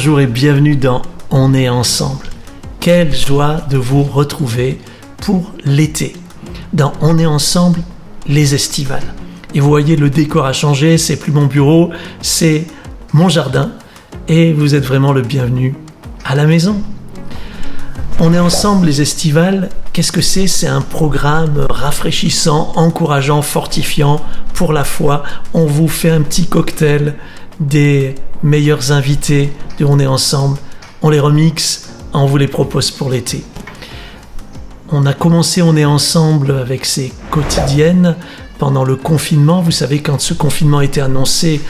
Bonjour et bienvenue dans On est ensemble. Quelle joie de vous retrouver pour l'été. Dans On est ensemble, les estivales. Et vous voyez, le décor a changé, c'est plus mon bureau, c'est mon jardin. Et vous êtes vraiment le bienvenu à la maison. On est ensemble, les estivales. Qu'est-ce que c'est ? C'est un programme rafraîchissant, encourageant, fortifiant pour la foi. On vous fait un petit cocktail des meilleurs invités de On est ensemble. On les remixe, on vous les propose pour l'été. On a commencé On est ensemble avec ces quotidiennes pendant le confinement. Vous savez, quand ce confinement a été annoncé,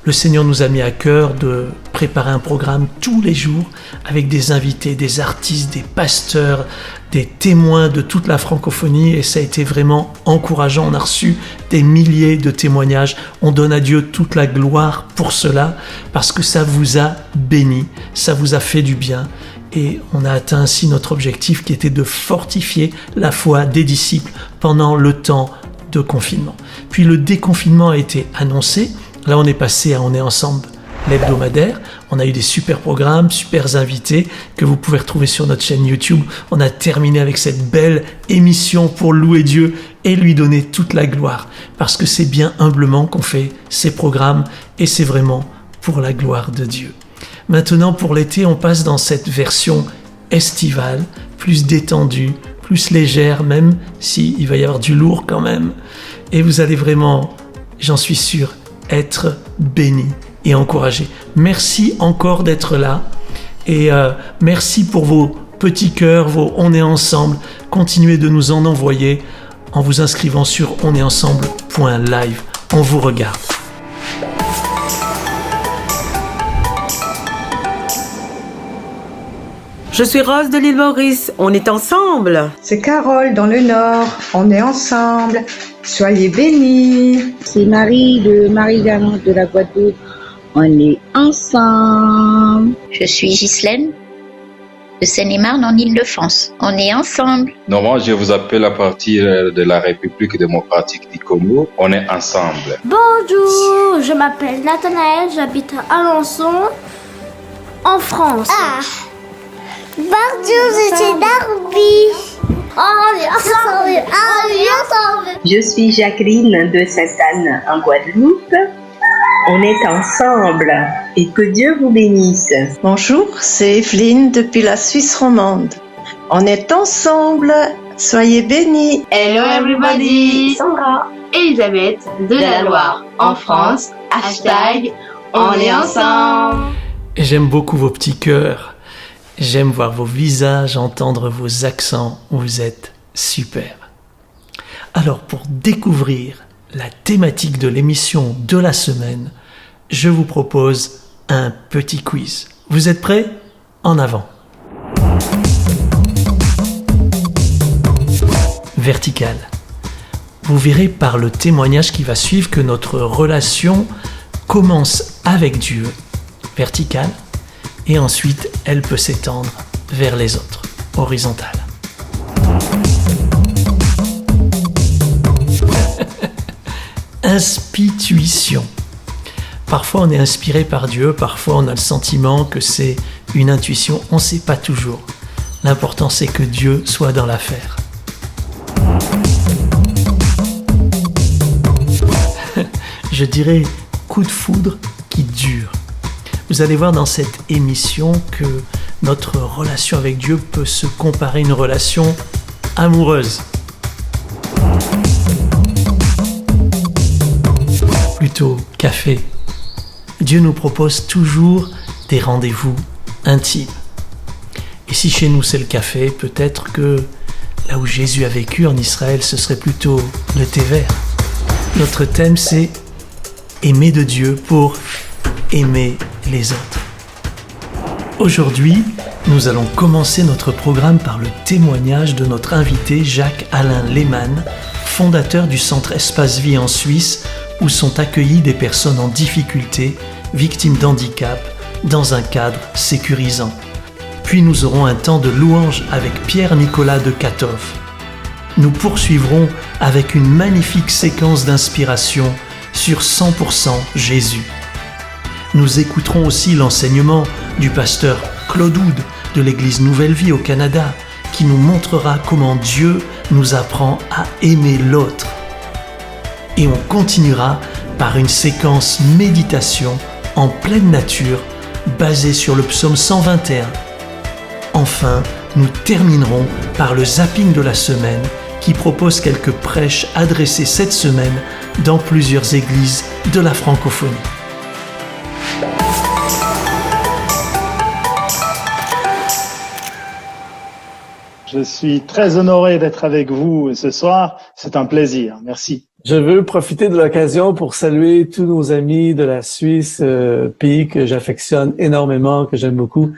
le Seigneur nous a mis à cœur de préparer un programme tous les jours avec des invités, des artistes, des pasteurs, des témoins de toute la francophonie, et ça a été vraiment encourageant. On a reçu des milliers de témoignages. On donne à Dieu toute la gloire pour cela, parce que ça vous a béni, ça vous a fait du bien, et on a atteint ainsi notre objectif qui était de fortifier la foi des disciples pendant le temps de confinement. Puis le déconfinement a été annoncé. Là, on est passé à On est ensemble l'hebdomadaire. On a eu des super programmes, super invités que vous pouvez retrouver sur notre chaîne YouTube. On a terminé avec cette belle émission pour louer Dieu et lui donner toute la gloire. Parce que c'est bien humblement qu'on fait ces programmes et c'est vraiment pour la gloire de Dieu. Maintenant, pour l'été, on passe dans cette version estivale, plus détendue, plus légère, même s'il va y avoir du lourd quand même. Et vous allez vraiment, j'en suis sûr, être béni et encouragé. Merci encore d'être là et merci pour vos petits cœurs, vos On est ensemble. Continuez de nous en envoyer en vous inscrivant sur onaistensemble.live. On vous regarde. Je suis Rose de l'île Maurice, on est ensemble. C'est Carole dans le Nord, on est ensemble. Soyez bénis. C'est Marie de Marie-Galante de la Guadeloupe. On est ensemble. Je suis Ghislaine de Seine-et-Marne en Île-de-France. On est ensemble. Normalement, je vous appelle à partir de la République démocratique du Congo. On est ensemble. Bonjour, je m'appelle Nathanaël, j'habite à Alençon, en France. Bonjour, je suis Darby. On est ensemble. Je suis Jacqueline de Sainte-Anne en Guadeloupe. On est ensemble et que Dieu vous bénisse. Bonjour, c'est Evelyne depuis la Suisse romande. On est ensemble, soyez bénis. Hello everybody, Sandra et Elisabeth de la Loire en France. Hashtag on est ensemble. J'aime beaucoup vos petits cœurs. J'aime voir vos visages, entendre vos accents. Vous êtes super. Alors, pour découvrir la thématique de l'émission de la semaine, je vous propose un petit quiz. Vous êtes prêts ? En avant. Vertical. Vous verrez par le témoignage qui va suivre que notre relation commence avec Dieu. Vertical. Et ensuite, elle peut s'étendre vers les autres. Horizontale. Inspituition. Parfois, on est inspiré par Dieu, parfois on a le sentiment que c'est une intuition. On ne sait pas toujours. L'important, c'est que Dieu soit dans l'affaire. Je dirais coup de foudre qui dure. Vous allez voir dans cette émission que notre relation avec Dieu peut se comparer à une relation amoureuse. Plutôt café. Dieu nous propose toujours des rendez-vous intimes. Et si chez nous c'est le café, peut-être que là où Jésus a vécu en Israël, ce serait plutôt le thé vert. Notre thème, c'est aimer de Dieu pour aimer les autres. Aujourd'hui, nous allons commencer notre programme par le témoignage de notre invité Jacques-Alain Lehmann, fondateur du centre Espace Vie en Suisse, où sont accueillies des personnes en difficulté, victimes d'handicap, dans un cadre sécurisant. Puis nous aurons un temps de louange avec Pierre-Nicolas de Katov. Nous poursuivrons avec une magnifique séquence d'inspiration sur 100% Jésus. nous écouterons aussi l'enseignement du pasteur Claude Oud de l'église Nouvelle Vie au Canada, qui nous montrera comment Dieu nous apprend à aimer l'autre. Et on continuera par une séquence méditation en pleine nature basée sur le psaume 121. Enfin, nous terminerons par le zapping de la semaine qui propose quelques prêches adressés cette semaine dans plusieurs églises de la francophonie. Je suis très honoré d'être avec vous ce soir. C'est un plaisir. Merci. Je veux profiter de l'occasion pour saluer tous nos amis de la Suisse, pays que j'affectionne énormément, que j'aime beaucoup.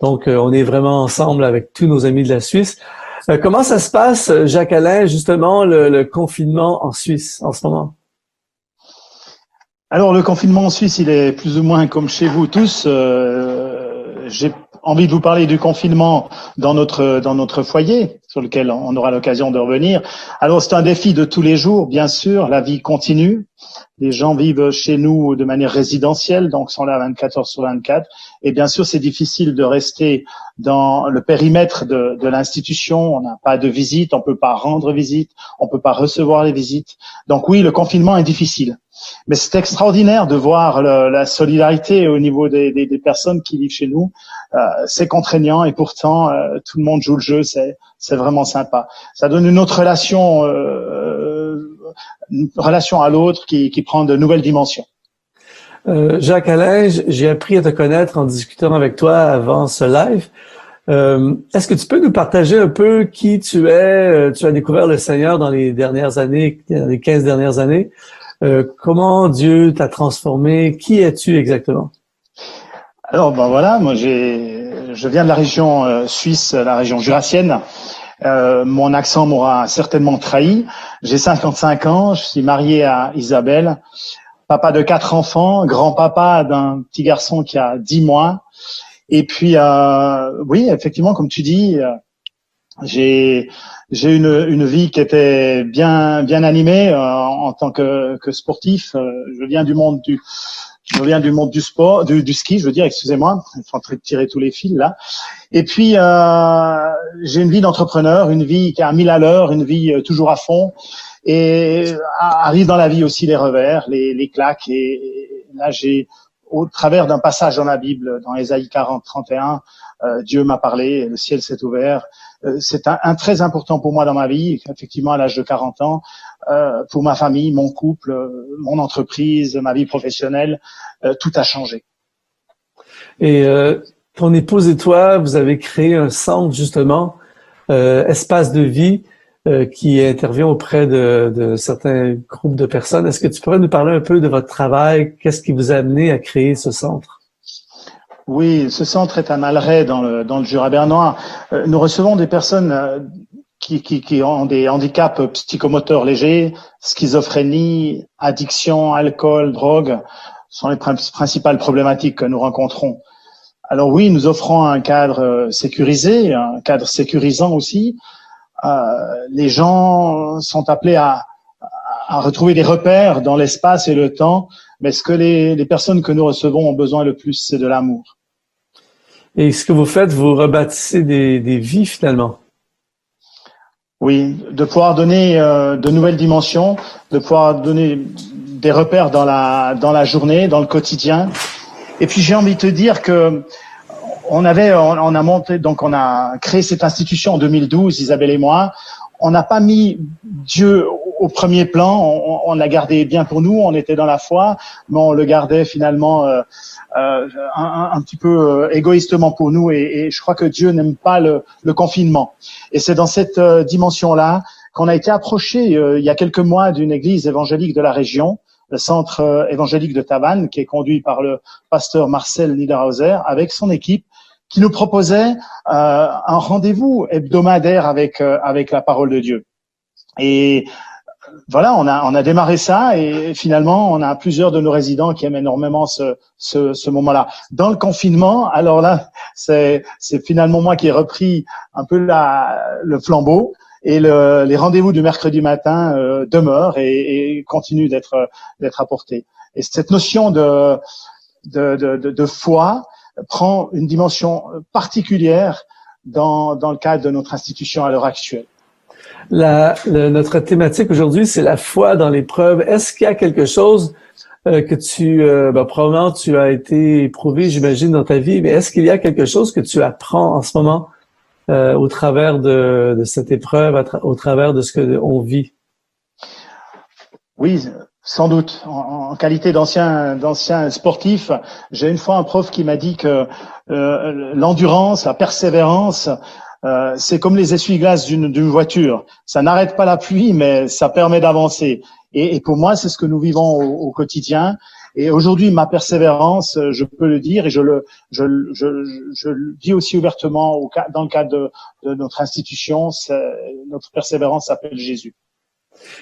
Donc, on est vraiment ensemble avec tous nos amis de la Suisse. Comment ça se passe, Jacques-Alain, justement, le confinement en Suisse en ce moment? Alors, le confinement en Suisse, il est plus ou moins comme chez vous tous. J'ai envie de vous parler du confinement dans notre foyer, sur lequel on aura l'occasion de revenir. Alors, c'est un défi de tous les jours, bien sûr. La vie continue. Les gens vivent chez nous de manière résidentielle, donc sont là 24 heures sur 24. Et bien sûr, c'est difficile de rester dans le périmètre de l'institution. On n'a pas de visite, on peut pas rendre visite, on peut pas recevoir les visites. Donc oui, le confinement est difficile. Mais c'est extraordinaire de voir la solidarité au niveau des personnes qui vivent chez nous. C'est contraignant et pourtant tout le monde joue le jeu. C'est vraiment sympa. Ça donne une autre relation à l'autre qui prend de nouvelles dimensions. Jacques-Alain, j'ai appris à te connaître en discutant avec toi avant ce live. Est-ce que tu peux nous partager un peu qui tu es? Tu as découvert le Seigneur dans les dernières années, dans les 15 dernières années. Comment Dieu t'a transformé? Qui es-tu exactement? Alors, voilà, moi je viens de la région suisse, la région jurassienne. Mon accent m'aura certainement trahi. J'ai 55 ans, je suis marié à Isabelle, papa de 4 enfants, grand-papa d'un petit garçon qui a 10 mois. Et puis, oui, effectivement, comme tu dis, j'ai une vie qui était bien animée en tant que sportif. Je viens du monde du sport, du ski, je veux dire, excusez-moi, je suis en train de tirer tous les fils là. Et puis j'ai une vie d'entrepreneur, une vie qui est à 1000 à l'heure, une vie toujours à fond. Et arrive dans la vie aussi les revers, les claques. Et là, au travers d'un passage dans la Bible, dans Ésaïe 40, 31, Dieu m'a parlé, le ciel s'est ouvert. C'est un très important pour moi dans ma vie, effectivement à l'âge de 40 ans, pour ma famille, mon couple, mon entreprise, ma vie professionnelle, tout a changé. Et ton épouse et toi, vous avez créé un centre justement, Espace de vie, qui intervient auprès de certains groupes de personnes. Est-ce que tu pourrais nous parler un peu de votre travail? Qu'est-ce qui vous a amené à créer ce centre? Oui, ce centre est à Malray dans le Jura bernois. Nous recevons des personnes qui ont des handicaps psychomoteurs légers, schizophrénie, addiction, alcool, drogue, sont les principales problématiques que nous rencontrons. Alors oui, nous offrons un cadre sécurisé, un cadre sécurisant aussi. Les gens sont appelés à retrouver des repères dans l'espace et le temps, mais ce que les personnes que nous recevons ont besoin le plus, c'est de l'amour. Et ce que vous faites, vous rebâtissez des vies finalement. Oui, de pouvoir donner de nouvelles dimensions, de pouvoir donner des repères dans la journée, dans le quotidien. Et puis j'ai envie de te dire que on a créé cette institution en 2012, Isabelle et moi. On n'a pas mis Dieu au premier plan, on l'a gardé bien pour nous, on était dans la foi, mais on le gardait finalement un petit peu égoïstement pour nous, et je crois que Dieu n'aime pas le confinement. Et c'est dans cette dimension-là qu'on a été approché il y a quelques mois d'une église évangélique de la région, le centre évangélique de Tavannes, qui est conduit par le pasteur Marcel Niederhauser, avec son équipe, qui nous proposait un rendez-vous hebdomadaire avec la parole de Dieu. Et voilà, on a démarré ça, et finalement on a plusieurs de nos résidents qui aiment énormément ce moment-là. Dans le confinement, alors là, c'est finalement moi qui ai repris un peu le flambeau, et les rendez-vous du mercredi matin demeurent et continuent d'être apportés. Et cette notion de foi prend une dimension particulière dans le cadre de notre institution à l'heure actuelle. Notre thématique aujourd'hui, c'est la foi dans l'épreuve. Est-ce qu'il y a quelque chose que probablement tu as été éprouvé, j'imagine, dans ta vie, mais est-ce qu'il y a quelque chose que tu apprends en ce moment au travers de cette épreuve, au travers de ce que on vit? Oui, sans doute. En qualité d'ancien sportif, j'ai une fois un prof qui m'a dit que l'endurance, la persévérance, c'est comme les essuie-glaces d'une voiture. Ça n'arrête pas la pluie, mais ça permet d'avancer. Et pour moi, c'est ce que nous vivons au quotidien. Et aujourd'hui, ma persévérance, je peux le dire, et je le dis aussi ouvertement dans le cadre de notre institution, notre persévérance s'appelle Jésus.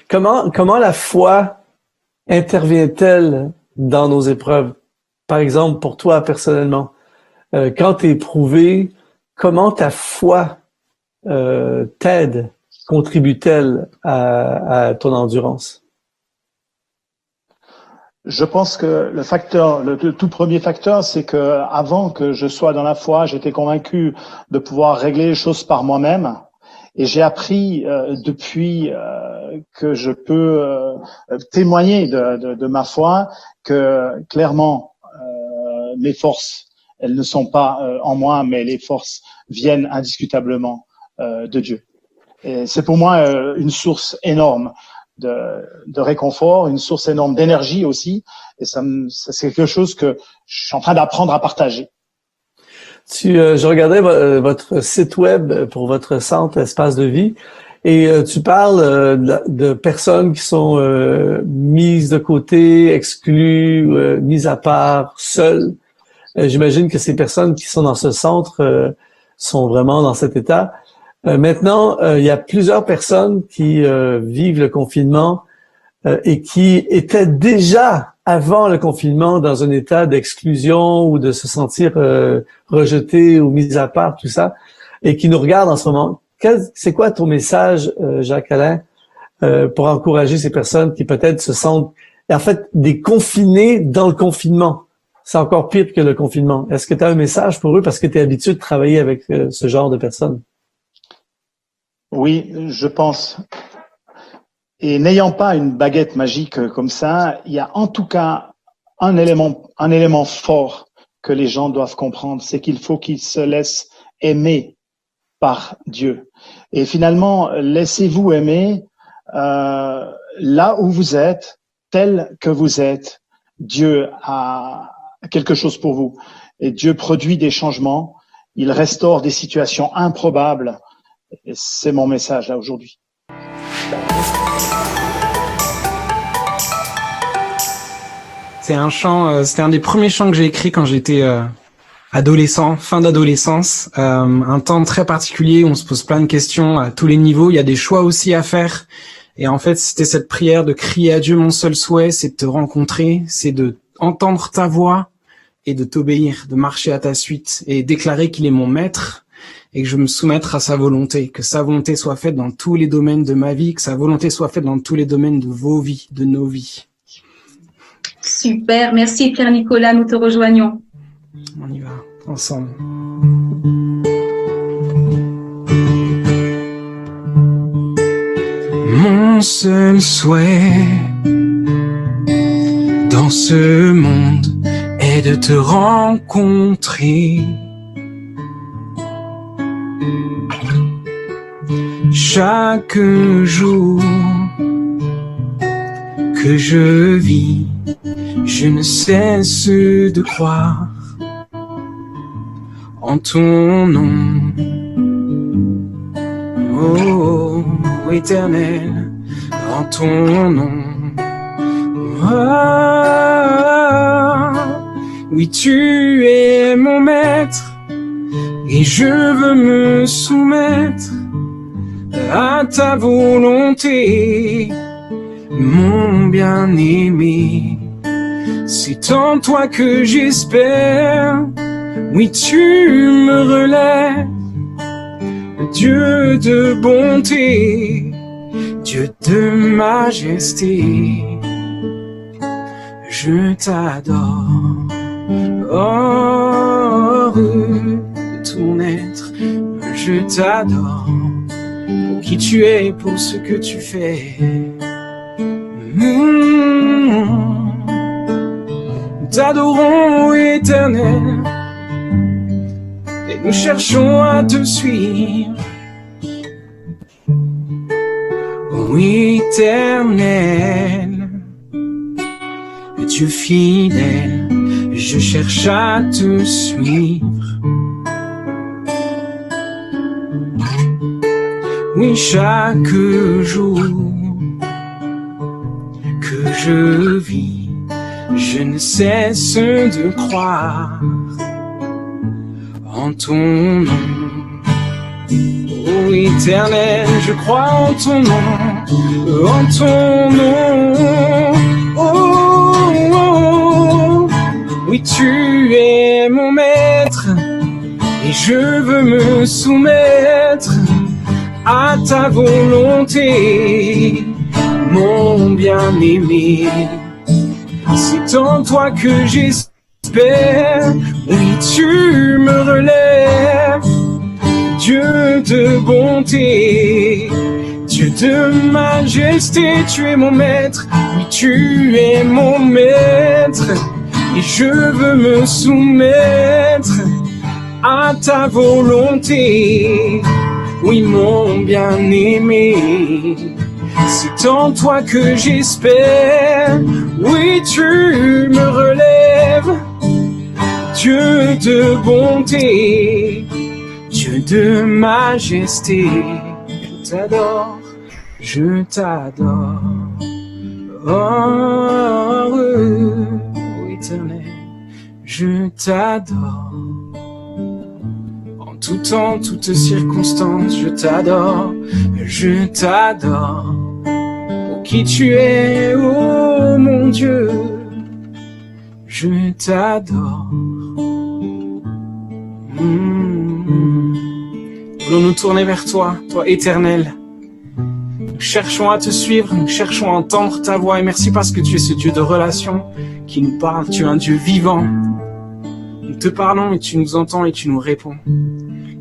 Comment la foi intervient-elle dans nos épreuves? Par exemple, pour toi personnellement, quand tu es éprouvé, comment ta foi t'aide, contribue-t-elle à ton endurance? Je pense que le tout premier facteur, c'est que avant que je sois dans la foi, j'étais convaincu de pouvoir régler les choses par moi-même. Et j'ai appris depuis que je peux témoigner de ma foi que clairement mes forces, elles ne sont pas en moi, mais les forces viennent indiscutablement de Dieu. Et c'est pour moi une source énorme de réconfort, une source énorme d'énergie aussi. Et c'est quelque chose que je suis en train d'apprendre à partager. Je regardais votre site web pour votre centre Espace de vie et tu parles de personnes qui sont mises de côté, exclues, mises à part, seules. J'imagine que ces personnes qui sont dans ce centre sont vraiment dans cet état. Maintenant, il y a plusieurs personnes qui vivent le confinement et qui étaient déjà avant le confinement dans un état d'exclusion ou de se sentir rejeté ou mis à part, tout ça, et qui nous regardent en ce moment. C'est quoi ton message, Jacques-Alain, pour encourager ces personnes qui peut-être se sentent, en fait, des confinés dans le confinement? C'est encore pire que le confinement. Est-ce que tu as un message pour eux parce que tu es habitué de travailler avec ce genre de personnes? Oui, je pense. Et n'ayant pas une baguette magique comme ça, il y a en tout cas un élément fort que les gens doivent comprendre, c'est qu'il faut qu'ils se laissent aimer par Dieu. Et finalement, laissez-vous aimer là où vous êtes, tel que vous êtes. Dieu a quelque chose pour vous. Et Dieu produit des changements. Il restaure des situations improbables. Et c'est mon message là aujourd'hui. C'est un chant, c'était un des premiers chants que j'ai écrit quand j'étais adolescent, fin d'adolescence. Un temps très particulier où on se pose plein de questions à tous les niveaux. Il y a des choix aussi à faire. Et en fait, c'était cette prière de crier à Dieu, mon seul souhait, c'est de te rencontrer, c'est de entendre ta voix et de t'obéir, de marcher à ta suite et déclarer qu'il est mon maître et que je me soumettre à sa volonté, que sa volonté soit faite dans tous les domaines de ma vie, que sa volonté soit faite dans tous les domaines de vos vies, de nos vies. Super, merci Pierre-Nicolas, nous te rejoignons. On y va, ensemble. Mon seul souhait dans ce monde est de te rencontrer. Chaque jour que je vis, je ne cesse de croire en ton nom, oh éternel, en ton nom. Ah, oui, tu es mon maître et je veux me soumettre à ta volonté, mon bien-aimé. C'est en toi que j'espère, oui, tu me relèves, Dieu de bonté, Dieu de majesté. Je t'adore, heureux de tout mon être. Je t'adore pour qui tu es, pour ce que tu fais. Nous t'adorons, Éternel, et nous cherchons à te suivre. Ô Éternel, Dieu fidèle, je cherche à te suivre. Oui, chaque jour que je vis, je ne cesse de croire en ton nom. Ô Éternel, je crois en ton nom, en ton nom. Oh, oh, oh. Oui, tu es mon maître et je veux me soumettre à ta volonté, mon bien-aimé. C'est en toi que j'espère, oui, tu me relèves. Dieu de bonté, Dieu de majesté, tu es mon maître, oui, tu es mon maître, et je veux me soumettre à ta volonté. Oui, mon bien-aimé, c'est en toi que j'espère. Oui, tu me relèves, Dieu de bonté, Dieu de majesté. Je t'adore, je t'adore. Oh, Éternel, je t'adore. En tout temps, toutes circonstances, je t'adore, je t'adore. Pour qui tu es, oh mon Dieu, je t'adore. Voulons-nous tourner vers toi, toi éternel. Nous cherchons à te suivre, nous cherchons à entendre ta voix. Et merci parce que tu es ce Dieu de relation qui nous parle. Tu es un Dieu vivant. Nous te parlons et tu nous entends et tu nous réponds.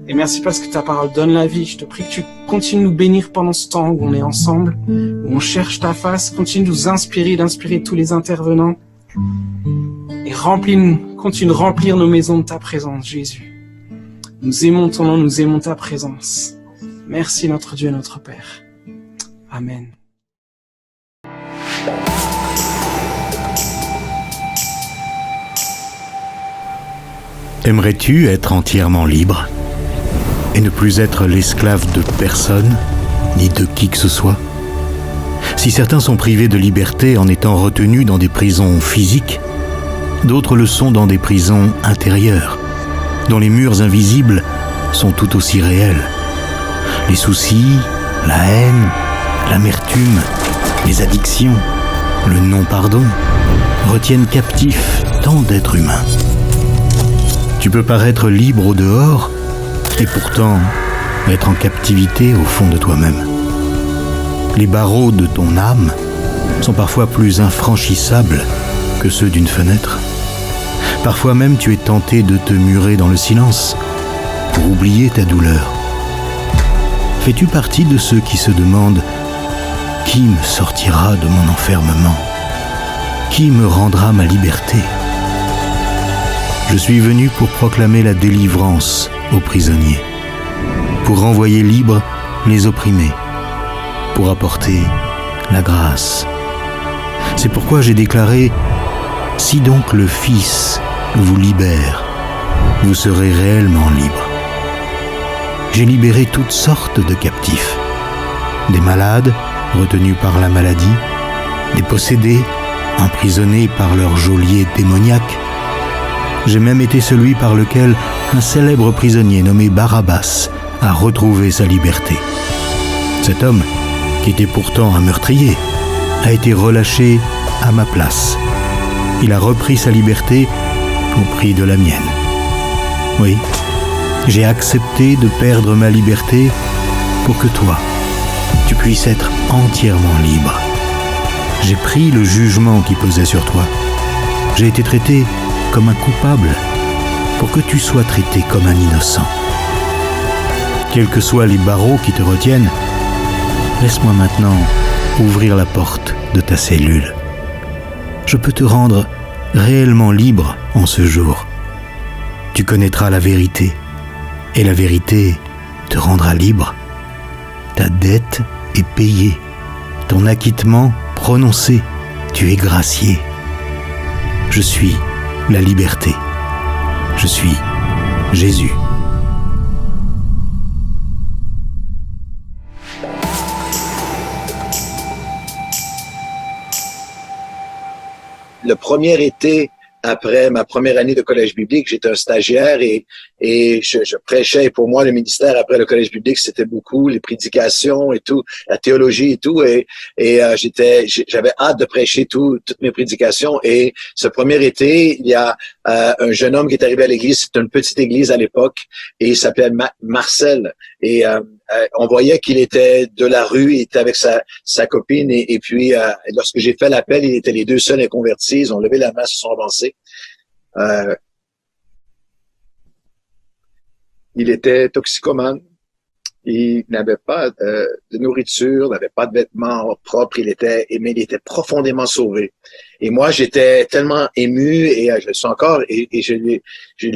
Et merci parce que ta parole donne la vie. Je te prie que tu continues de nous bénir pendant ce temps où on est ensemble, où on cherche ta face. Continue de nous inspirer, d'inspirer tous les intervenants. Et remplis-nous, continue de remplir nos maisons de ta présence, Jésus. Nous aimons ton nom, nous aimons ta présence. Merci notre Dieu, notre Père. Amen. Aimerais-tu être entièrement libre et ne plus être l'esclave de personne, ni de qui que ce soit? Si certains sont privés de liberté en étant retenus dans des prisons physiques, d'autres le sont dans des prisons intérieures, dont les murs invisibles sont tout aussi réels. Les soucis, la haine, l'amertume, les addictions, le non-pardon retiennent captifs tant d'êtres humains. Tu peux paraître libre au dehors et pourtant être en captivité au fond de toi-même. Les barreaux de ton âme sont parfois plus infranchissables que ceux d'une fenêtre. Parfois même tu es tenté de te murer dans le silence pour oublier ta douleur. Fais-tu partie de ceux qui se demandent « Qui me sortira de mon enfermement? Qui me rendra ma liberté ?» Je suis venu pour proclamer la délivrance aux prisonniers, pour renvoyer libres les opprimés, pour apporter la grâce. C'est pourquoi j'ai déclaré « Si donc le Fils vous libère, vous serez réellement libre. » J'ai libéré toutes sortes de captifs, des malades retenus par la maladie, des possédés emprisonnés par leur geôlier démoniaque. J'ai même été celui par lequel un célèbre prisonnier nommé Barabbas a retrouvé sa liberté. Cet homme, qui était pourtant un meurtrier, a été relâché à ma place. Il a repris sa liberté au prix de la mienne. Oui, j'ai accepté de perdre ma liberté pour que toi, tu puisses être entièrement libre. J'ai pris le jugement qui pesait sur toi. J'ai été traité comme un coupable, pour que tu sois traité comme un innocent. Quels que soient les barreaux qui te retiennent, laisse-moi maintenant ouvrir la porte de ta cellule. Je peux te rendre réellement libre en ce jour. Tu connaîtras la vérité, et la vérité te rendra libre. Ta dette est payée, ton acquittement prononcé, tu es gracié. Je suis la liberté. Je suis Jésus. Le premier été après ma première année de collège biblique, j'étais un stagiaire et je prêchais. Et pour moi, le ministère après le collège biblique, c'était beaucoup les prédications et tout, la théologie et tout. J'avais hâte de prêcher toutes mes prédications. Et ce premier été, il y a un jeune homme qui est arrivé à l'église. C'était une petite église à l'époque et il s'appelait Marcel. Et on voyait qu'il était de la rue, il était avec sa copine et puis lorsque j'ai fait l'appel, ils étaient les deux seuls inconvertis, ils ont levé la main, se sont avancés. Il était toxicomane, il n'avait pas de nourriture, n'avait pas de vêtements propres, mais il était profondément sauvé. Et moi, j'étais tellement ému et je le suis encore et je l'ai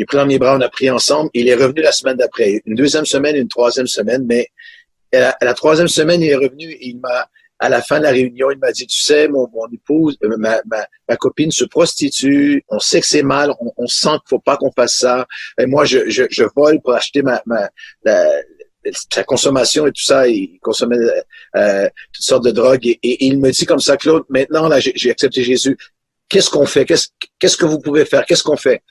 pris dans mes bras, on a prié ensemble. Il est revenu la semaine d'après, une deuxième semaine, une troisième semaine, mais à la troisième semaine, il est revenu et à la fin de la réunion, il m'a dit, tu sais, mon épouse, ma copine se prostitue, on sait que c'est mal, on sent qu'il faut pas qu'on fasse ça. Et moi, je vole pour acheter sa consommation et tout ça, il consommait toutes sortes de drogues et il me dit comme ça, Claude, maintenant là j'ai accepté Jésus, qu'est-ce qu'on fait, qu'est-ce que vous pouvez faire, qu'est-ce qu'on fait?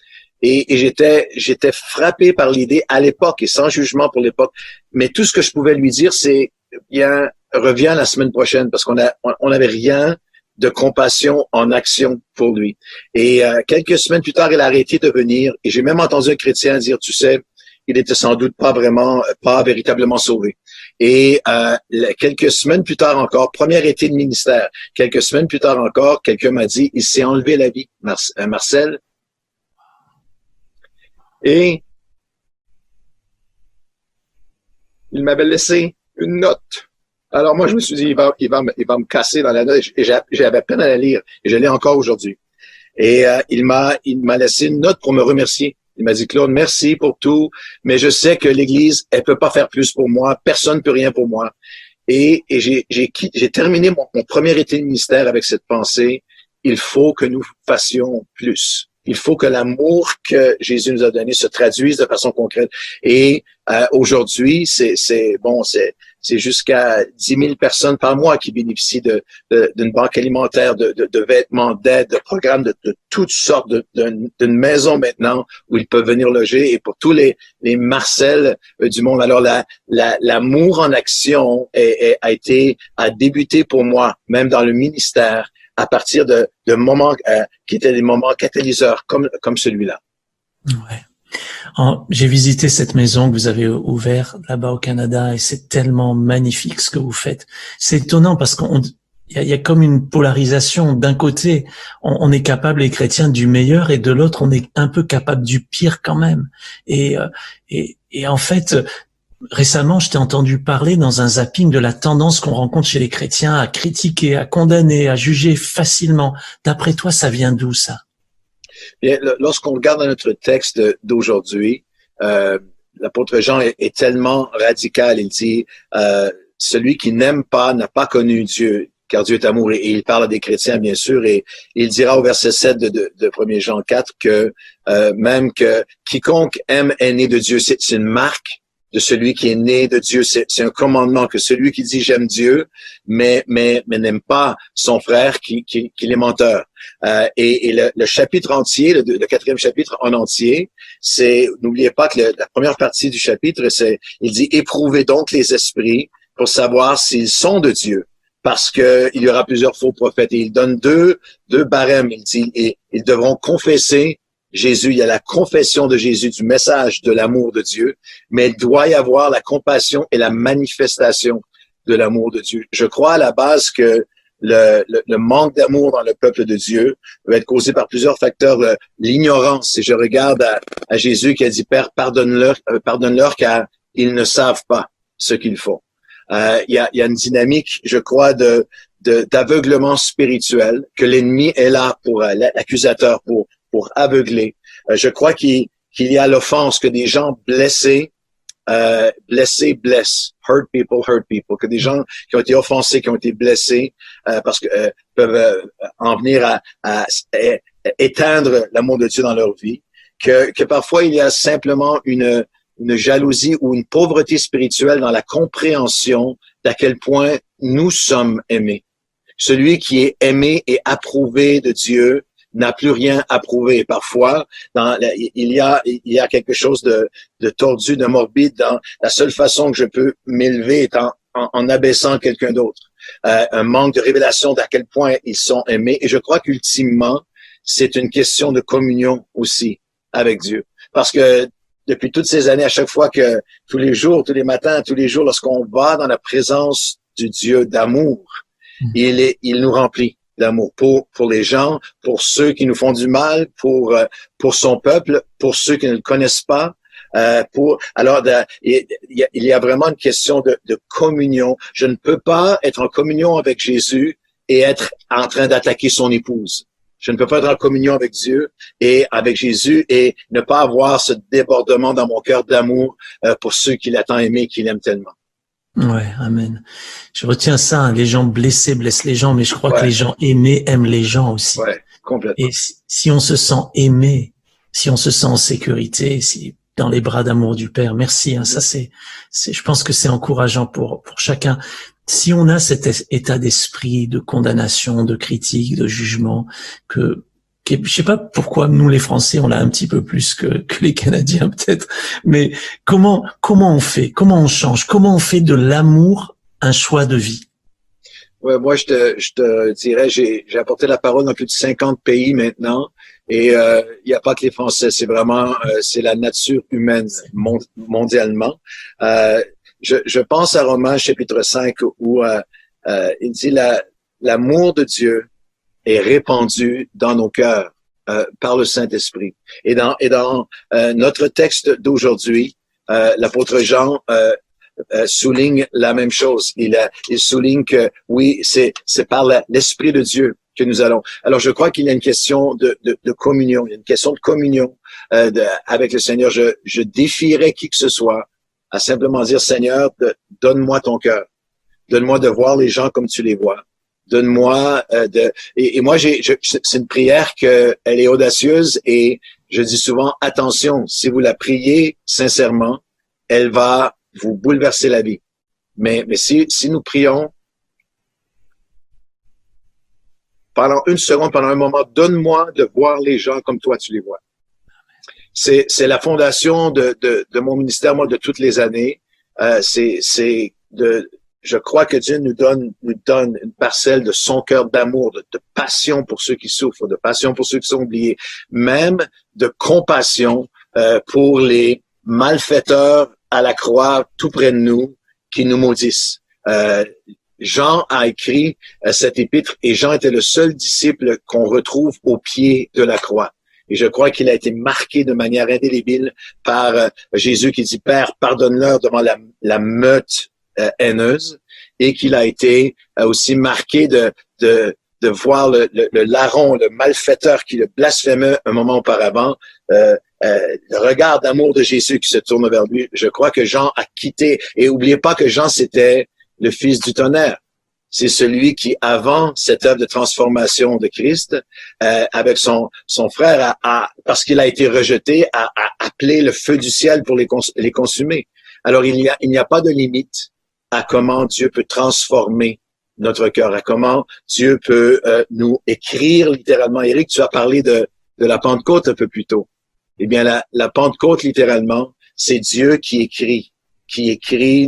Et j'étais frappé par l'idée à l'époque et sans jugement pour l'époque, mais tout ce que je pouvais lui dire c'est bien, reviens la semaine prochaine parce qu'on n'avait rien de compassion en action pour lui. Et quelques semaines plus tard, il a arrêté de venir et j'ai même entendu un chrétien dire, tu sais, il était sans doute pas véritablement sauvé. Et quelques semaines plus tard encore, premier été de ministère, quelques semaines plus tard encore, quelqu'un m'a dit, il s'est enlevé la vie, Marcel. Et il m'avait laissé une note. Alors moi, je me suis dit, il va me casser dans la note. Et j'avais peine à la lire. Et je l'ai encore aujourd'hui. Et il m'a laissé une note pour me remercier. Il m'a dit, Claude, merci pour tout, mais je sais que l'Église, elle peut pas faire plus pour moi. Personne ne peut rien pour moi. Et j'ai terminé mon premier été de ministère avec cette pensée. Il faut que nous fassions plus. Il faut que l'amour que Jésus nous a donné se traduise de façon concrète. Et aujourd'hui, c'est jusqu'à 10 000 personnes par mois qui bénéficient d'une banque alimentaire, de vêtements, d'aide, de programmes de toutes sortes, d'une maison maintenant où ils peuvent venir loger. Et pour tous les Marcel du monde, alors l'amour en action a débuté pour moi, même dans le ministère, à partir de moments qui étaient des moments catalyseurs comme celui-là. Ouais. J'ai visité cette maison que vous avez ouverte là-bas au Canada et c'est tellement magnifique ce que vous faites. C'est étonnant parce qu'il y a comme une polarisation. D'un côté, on est capable, les chrétiens, du meilleur et de l'autre, on est un peu capable du pire quand même. Et en fait, récemment, je t'ai entendu parler dans un zapping de la tendance qu'on rencontre chez les chrétiens à critiquer, à condamner, à juger facilement. D'après toi, ça vient d'où ça? Bien, lorsqu'on regarde dans notre texte d'aujourd'hui, l'apôtre Jean est tellement radical. Il dit, celui qui n'aime pas n'a pas connu Dieu, car Dieu est amour. Et il parle à des chrétiens, bien sûr, et il dira au verset 7 de 1 Jean 4 que même que quiconque aime est né de Dieu. C'est une marque de celui qui est né de Dieu. C'est un commandement que celui qui dit j'aime Dieu, mais n'aime pas son frère, qu'il est menteur. Et le chapitre entier, le 4e chapitre en entier, n'oubliez pas que la première partie du chapitre, il dit éprouvez donc les esprits pour savoir s'ils sont de Dieu, parce que il y aura plusieurs faux prophètes. Et il donne deux barèmes. Il dit et ils devront confesser Jésus, il y a la confession de Jésus du message de l'amour de Dieu, mais il doit y avoir la compassion et la manifestation de l'amour de Dieu. Je crois à la base que le manque d'amour dans le peuple de Dieu peut être causé par plusieurs facteurs. L'ignorance, et je regarde à Jésus qui a dit, Père, pardonne-leur car ils ne savent pas ce qu'ils font. Il y a une dynamique, je crois, d'aveuglement spirituel, que l'ennemi est là pour l'accusateur, pour aveugler. Je crois qu'il y a l'offense, que des gens blessés blessent. Hurt people. Que des gens qui ont été offensés, qui ont été blessés, parce que peuvent en venir à éteindre l'amour de Dieu dans leur vie. Que parfois il y a simplement une jalousie ou une pauvreté spirituelle dans la compréhension d'à quel point nous sommes aimés. Celui qui est aimé et approuvé de Dieu n'a plus rien à prouver. Parfois, il y a quelque chose de tordu, de morbide dans la seule façon que je peux m'élever est en abaissant quelqu'un d'autre. Un manque de révélation d'à quel point ils sont aimés. Et je crois qu'ultimement, c'est une question de communion aussi avec Dieu. Parce que depuis toutes ces années, à chaque fois que tous les jours, tous les matins, tous les jours, lorsqu'on va dans la présence du Dieu d'amour, il nous remplit d'amour pour les gens, pour ceux qui nous font du mal, pour son peuple, pour ceux qui ne le connaissent pas. Il y a vraiment une question de communion. Je ne peux pas être en communion avec Jésus et être en train d'attaquer son épouse. Je ne peux pas être en communion avec Dieu et avec Jésus et ne pas avoir ce débordement dans mon cœur d'amour pour ceux qu'il a tant aimés, qu'il aime tellement. Ouais, amen. Je retiens ça, hein, les gens blessés blessent les gens, mais je crois que les gens aimés aiment les gens aussi. Ouais, complètement. Et si on se sent aimé, si on se sent en sécurité, si dans les bras d'amour du Père, merci, hein, ça je pense que c'est encourageant pour chacun. Si on a cet état d'esprit de condamnation, de critique, de jugement, je sais pas pourquoi nous les Français on l'a un petit peu plus que les Canadiens peut-être, mais comment on fait, comment on change, comment on fait de l'amour un choix de vie? Ouais, moi je te dirais, j'ai apporté la parole dans plus de 50 pays maintenant, et il n'y a pas que les Français, c'est vraiment c'est la nature humaine mondialement. Je pense à Romains chapitre 5 où il dit l'amour de Dieu est répandu dans nos cœurs par le Saint-Esprit. Et dans notre texte d'aujourd'hui, l'apôtre Jean souligne la même chose. Il souligne que oui, c'est par l'Esprit de Dieu que nous allons. Alors je crois qu'il y a une question de communion, il y a une question de communion avec le Seigneur. Je défierais qui que ce soit à simplement dire, Seigneur, donne-moi ton cœur. Donne-moi de voir les gens comme tu les vois. Donne-moi et moi c'est une prière elle est audacieuse et je dis souvent, attention, si vous la priez sincèrement, elle va vous bouleverser la vie. Mais si nous prions pendant une seconde, pendant un moment, donne-moi de voir les gens comme toi tu les vois. C'est la fondation de mon ministère, moi, de toutes les années. Je crois que Dieu nous donne une parcelle de son cœur d'amour, de passion pour ceux qui souffrent, de passion pour ceux qui sont oubliés, même de compassion pour les malfaiteurs à la croix tout près de nous qui nous maudissent. Jean a écrit cet épître et Jean était le seul disciple qu'on retrouve au pied de la croix. Et je crois qu'il a été marqué de manière indélébile par Jésus qui dit, Père, pardonne-leur devant la meute haineuse, et qu'il a été aussi marqué de voir le larron, le malfaiteur qui le blasphémait un moment auparavant, le regard d'amour de Jésus qui se tourne vers lui. Je crois que Jean a quitté, et oubliez pas que Jean c'était le fils du tonnerre. C'est celui qui, avant cette œuvre de transformation de Christ, avec son frère, parce qu'il a été rejeté, a appelé le feu du ciel pour les consumer. Alors il n'y a pas de limite à comment Dieu peut transformer notre cœur, à comment Dieu peut nous écrire littéralement. Éric, tu as parlé de la Pentecôte un peu plus tôt. Eh bien, la Pentecôte, littéralement, c'est Dieu qui écrit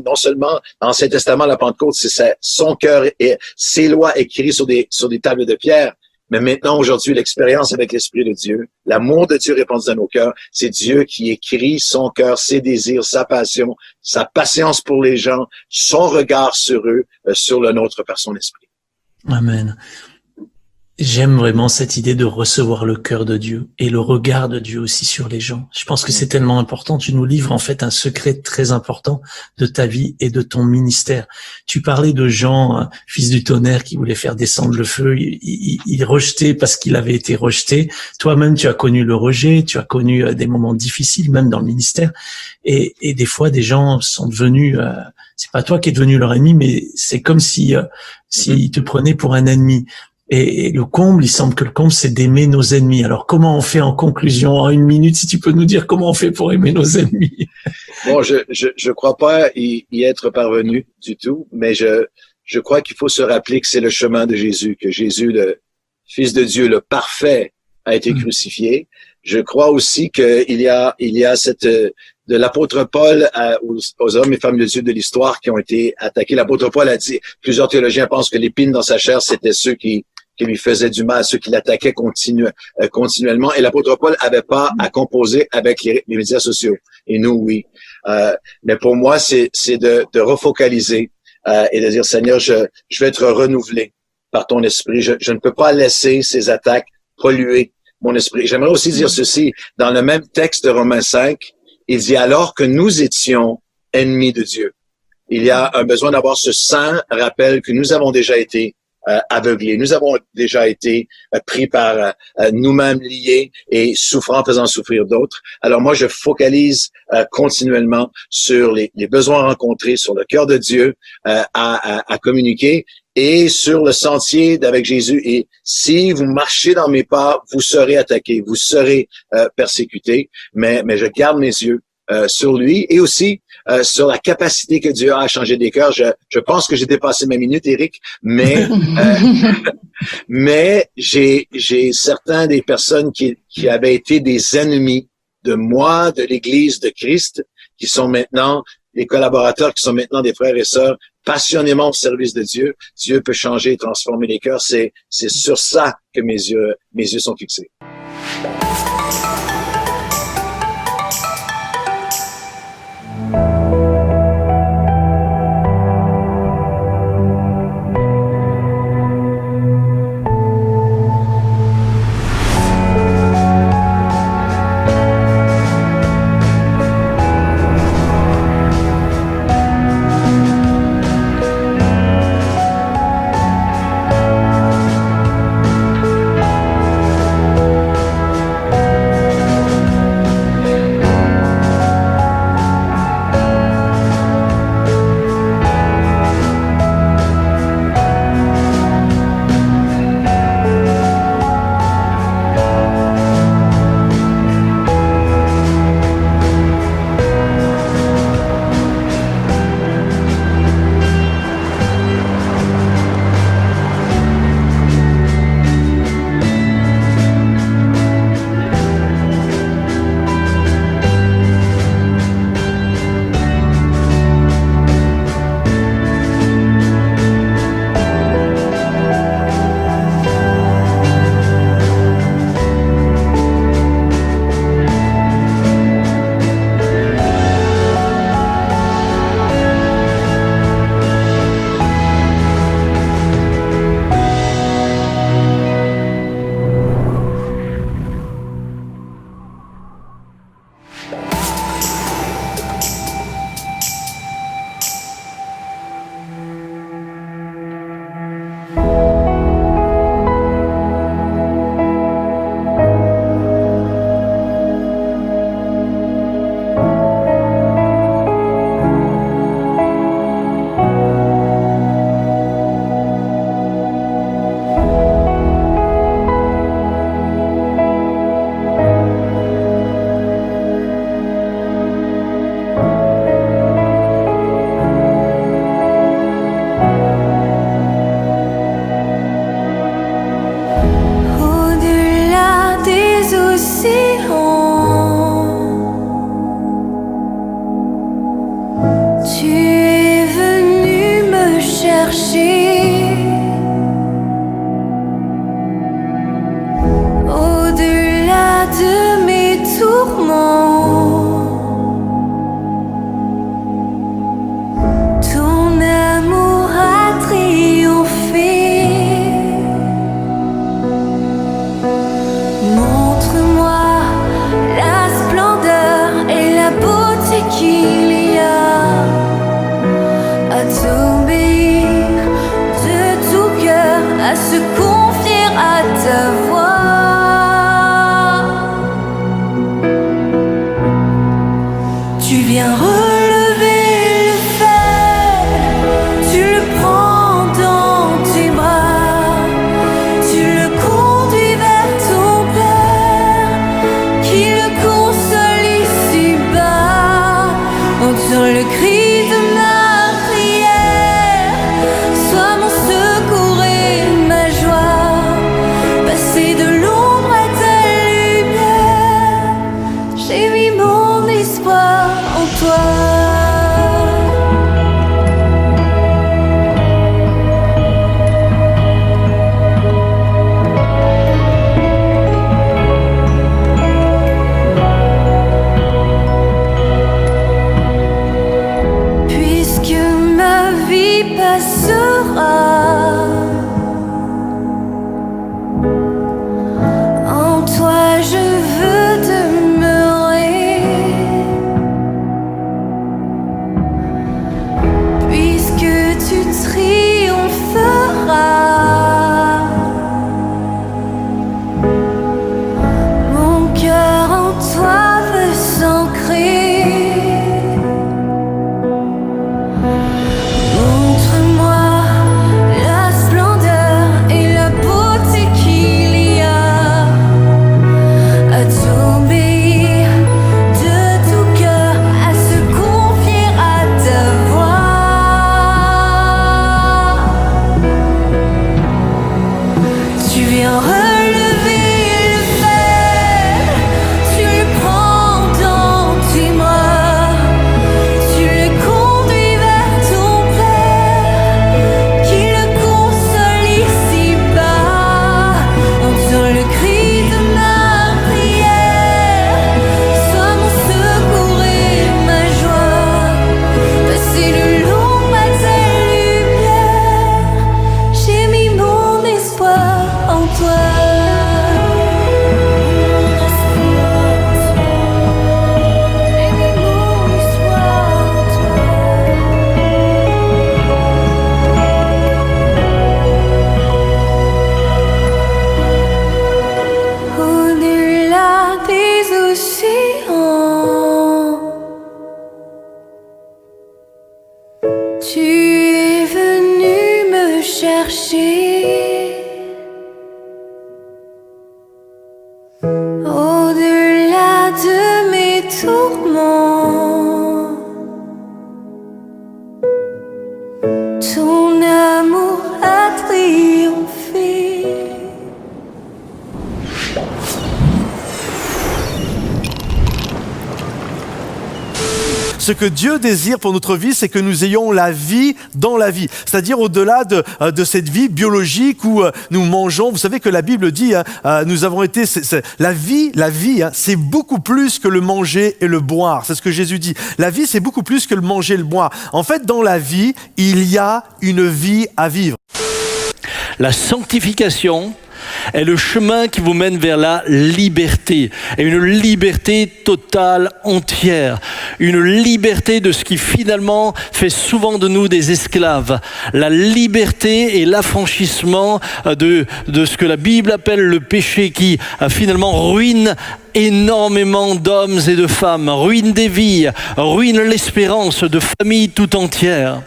non seulement dans l'Ancien Testament, la Pentecôte, c'est son cœur et ses lois écrites sur des tables de pierre. Mais maintenant, aujourd'hui, l'expérience avec l'Esprit de Dieu, l'amour de Dieu répandu dans nos cœurs, c'est Dieu qui écrit son cœur, ses désirs, sa passion, sa patience pour les gens, son regard sur eux, sur le nôtre par son Esprit. Amen. J'aime vraiment cette idée de recevoir le cœur de Dieu et le regard de Dieu aussi sur les gens. Je pense que c'est tellement important. Tu nous livres en fait un secret très important de ta vie et de ton ministère. Tu parlais de Jean, fils du tonnerre, qui voulait faire descendre le feu. Il rejetait parce qu'il avait été rejeté. Toi-même, tu as connu le rejet, tu as connu des moments difficiles, même dans le ministère. Et des fois, des gens sont devenus... c'est pas toi qui es devenu leur ennemi, mais c'est comme s'ils te prenaient pour un ennemi. Et le comble, il semble que le comble, c'est d'aimer nos ennemis. Alors, comment on fait en conclusion, en 1 minute, si tu peux nous dire comment on fait pour aimer nos ennemis? Bon, je crois pas y être parvenu du tout, mais je crois qu'il faut se rappeler que c'est le chemin de Jésus, que Jésus, le Fils de Dieu, le parfait, a été crucifié. Je crois aussi qu'il y a cette, de l'apôtre Paul aux hommes et femmes de Dieu de l'histoire qui ont été attaqués. L'apôtre Paul a dit, plusieurs théologiens pensent que l'épine dans sa chair, c'était ceux qui lui faisaient du mal, ceux qui l'attaquaient continuellement. Et l'apôtre Paul avait pas à composer avec les médias sociaux. Et nous, oui. Mais pour moi, c'est de refocaliser et de dire, Seigneur, je vais être renouvelé par ton esprit. Je ne peux pas laisser ces attaques polluer mon esprit. J'aimerais aussi dire ceci. Dans le même texte de Romains 5, il dit, alors que nous étions ennemis de Dieu. Il y a un besoin d'avoir ce saint rappel que nous avons déjà été aveuglés. Nous avons déjà été pris par nous-mêmes liés et souffrant, faisant souffrir d'autres. Alors moi, je focalise continuellement sur les besoins rencontrés, sur le cœur de Dieu à communiquer et sur le sentier d'avec Jésus. Et si vous marchez dans mes pas, vous serez attaqués, vous serez persécutés. Mais je garde mes yeux sur lui et aussi sur la capacité que Dieu a à changer des cœurs. Je pense que j'ai dépassé ma minute, Éric, mais mais j'ai certains des personnes qui avaient été des ennemis de moi, de l'Église de Christ, qui sont maintenant des collaborateurs, qui sont maintenant des frères et sœurs passionnément au service de Dieu. Dieu peut changer et transformer les cœurs. C'est sur ça que mes yeux sont fixés. Ton amour a triomphé. se confier à ta voix. Tu viens relever le faible, tu le prends dans tes bras, tu le conduis vers ton Père, qui le console ici-bas. Entends le cri de ma prière, sois mon secours et ma joie. Passer de l'ombre à ta lumière, j'ai mis mon espoir en toi. Puisque ma vie passera, en toi je veux demeurer. Puisque tu triompheras, mon cœur en toi veut s'ancrer. Montre-moi la splendeur et la beauté qu'il y a à t'obéir de tout cœur, à se confier à ta voix. Tu viens relever le faible, tu le prends dans tes bras, tu le conduis vers ton Père, qui le console ici-bas. Entends le cri de ma prière, sois mon secours et ma joie. Passer de l'ombre à ta lumière, j'ai mis mon espoir en toi. J'ai mis mon espoir en toi. Au-delà des océans, tu es venu me chercher. Au-delà de mes tourments, ton amour a triomphé. Ce que Dieu désire pour notre vie, c'est que nous ayons la vie dans la vie. C'est-à-dire au-delà de cette vie biologique où nous mangeons. Vous savez que la Bible dit, nous avons été... la vie, c'est beaucoup plus que le manger et le boire. C'est ce que Jésus dit. La vie, c'est beaucoup plus que le manger et le boire. En fait, dans la vie, il y a une vie à vivre. La sanctification est le chemin qui vous mène vers la liberté. Et une liberté totale, entière. Une liberté de ce qui finalement fait souvent de nous des esclaves. La liberté et l'affranchissement de ce que la Bible appelle le péché qui finalement ruine énormément d'hommes et de femmes, ruine des vies, ruine l'espérance de familles tout entières.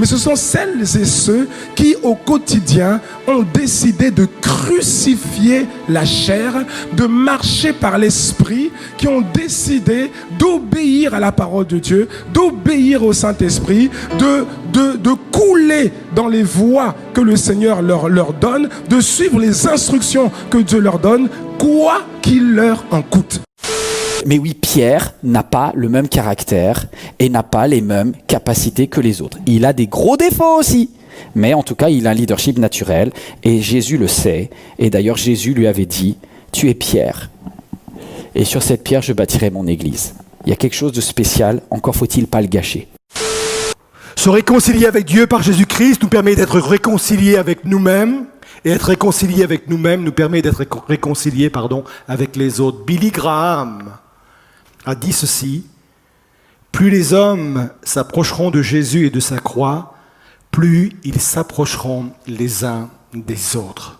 Mais ce sont celles et ceux qui, au quotidien, ont décidé de crucifier la chair, de marcher par l'esprit, qui ont décidé d'obéir à la parole de Dieu, d'obéir au Saint-Esprit, de couler dans les voies que le Seigneur leur donne, de suivre les instructions que Dieu leur donne, quoi qu'il leur en coûte. Mais oui, Pierre n'a pas le même caractère et n'a pas les mêmes capacités que les autres. Il a des gros défauts aussi. Mais en tout cas, il a un leadership naturel et Jésus le sait. Et d'ailleurs, Jésus lui avait dit, tu es Pierre. Et sur cette pierre, je bâtirai mon église. Il y a quelque chose de spécial, encore faut-il pas le gâcher. Se réconcilier avec Dieu par Jésus-Christ nous permet d'être réconciliés avec nous-mêmes. Et être réconcilié avec nous-mêmes nous permet d'être réconcilié avec les autres. Billy Graham a dit ceci: plus les hommes s'approcheront de Jésus et de sa croix, plus ils s'approcheront les uns des autres.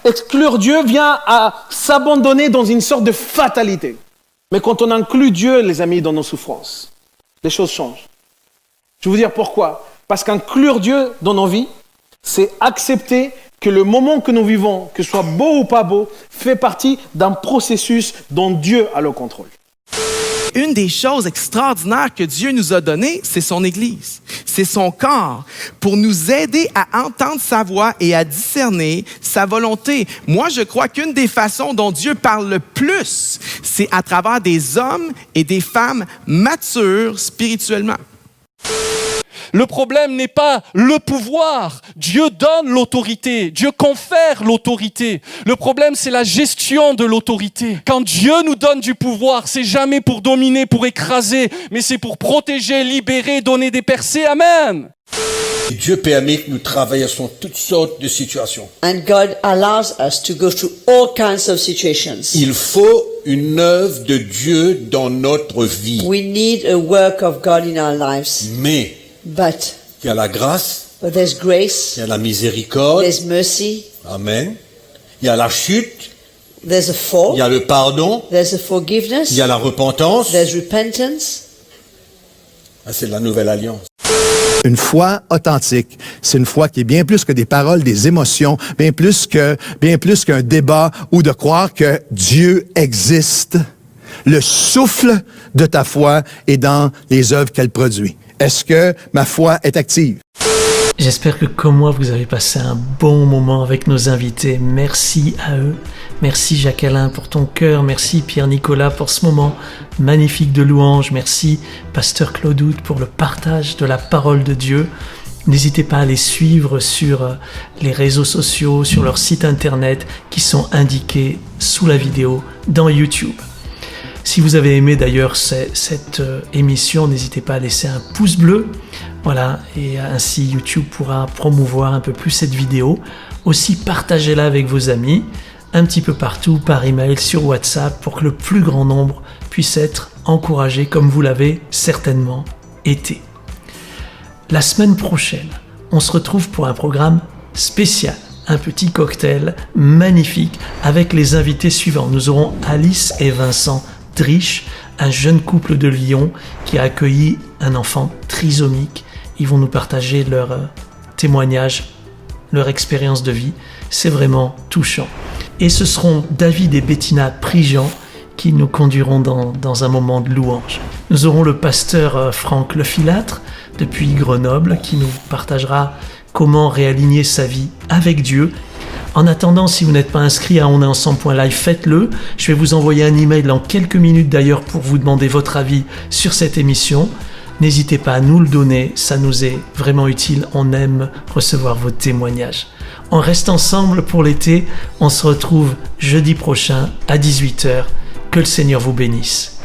Exclure Dieu vient à s'abandonner dans une sorte de fatalité. Mais quand on inclut Dieu, les amis, dans nos souffrances, les choses changent. Je vais vous dire pourquoi. Parce qu'inclure Dieu dans nos vies, c'est accepter que le moment que nous vivons, que ce soit beau ou pas beau, fait partie d'un processus dont Dieu a le contrôle. Une des choses extraordinaires que Dieu nous a données, c'est son Église. C'est son corps pour nous aider à entendre sa voix et à discerner sa volonté. Moi, je crois qu'une des façons dont Dieu parle le plus, c'est à travers des hommes et des femmes matures spirituellement. Le problème n'est pas le pouvoir. Dieu donne l'autorité. Dieu confère l'autorité. Le problème, c'est la gestion de l'autorité. Quand Dieu nous donne du pouvoir, c'est jamais pour dominer, pour écraser, mais c'est pour protéger, libérer, donner des percées. Amen. Dieu permet que nous traversons toutes sortes de situations. And God allows us to go through all kinds of situations. Il faut une œuvre de Dieu dans notre vie. We need a work of God in our lives. Mais But il y a la grâce, there's grace, il y a la miséricorde, there's mercy, amen. Il y a la chute, there's a fall, il y a le pardon, there's a forgiveness, il y a la repentance. there's repentance. C'est la nouvelle alliance. Une foi authentique, c'est une foi qui est bien plus que des paroles, des émotions, bien plus qu'un débat ou de croire que Dieu existe. Le souffle de ta foi est dans les œuvres qu'elle produit. Est-ce que ma foi est active? J'espère que comme moi, vous avez passé un bon moment avec nos invités. Merci à eux. Merci Jacques-Alain pour ton cœur. Merci Pierre-Nicolas pour ce moment magnifique de louange. Merci Pasteur Claude Houdt pour le partage de la parole de Dieu. N'hésitez pas à les suivre sur les réseaux sociaux, sur leur site internet qui sont indiqués sous la vidéo dans YouTube. Si vous avez aimé d'ailleurs cette émission, n'hésitez pas à laisser un pouce bleu. Voilà, et ainsi YouTube pourra promouvoir un peu plus cette vidéo. Aussi, partagez-la avec vos amis, un petit peu partout, par email, sur WhatsApp, pour que le plus grand nombre puisse être encouragé comme vous l'avez certainement été. La semaine prochaine, on se retrouve pour un programme spécial. Un petit cocktail magnifique avec les invités suivants. Nous aurons Alice et Vincent Drich, un jeune couple de Lyon qui a accueilli un enfant trisomique. Ils vont nous partager leur témoignage, leur expérience de vie. C'est vraiment touchant. Et ce seront David et Bettina Prigent qui nous conduiront dans un moment de louange. Nous aurons le pasteur Franck Lefilâtre depuis Grenoble qui nous partagera comment réaligner sa vie avec Dieu. En attendant, si vous n'êtes pas inscrit à onestensemble.live, faites-le. Je vais vous envoyer un email dans quelques minutes d'ailleurs pour vous demander votre avis sur cette émission. N'hésitez pas à nous le donner, ça nous est vraiment utile. On aime recevoir vos témoignages. On reste ensemble pour l'été. On se retrouve jeudi prochain à 18h. Que le Seigneur vous bénisse.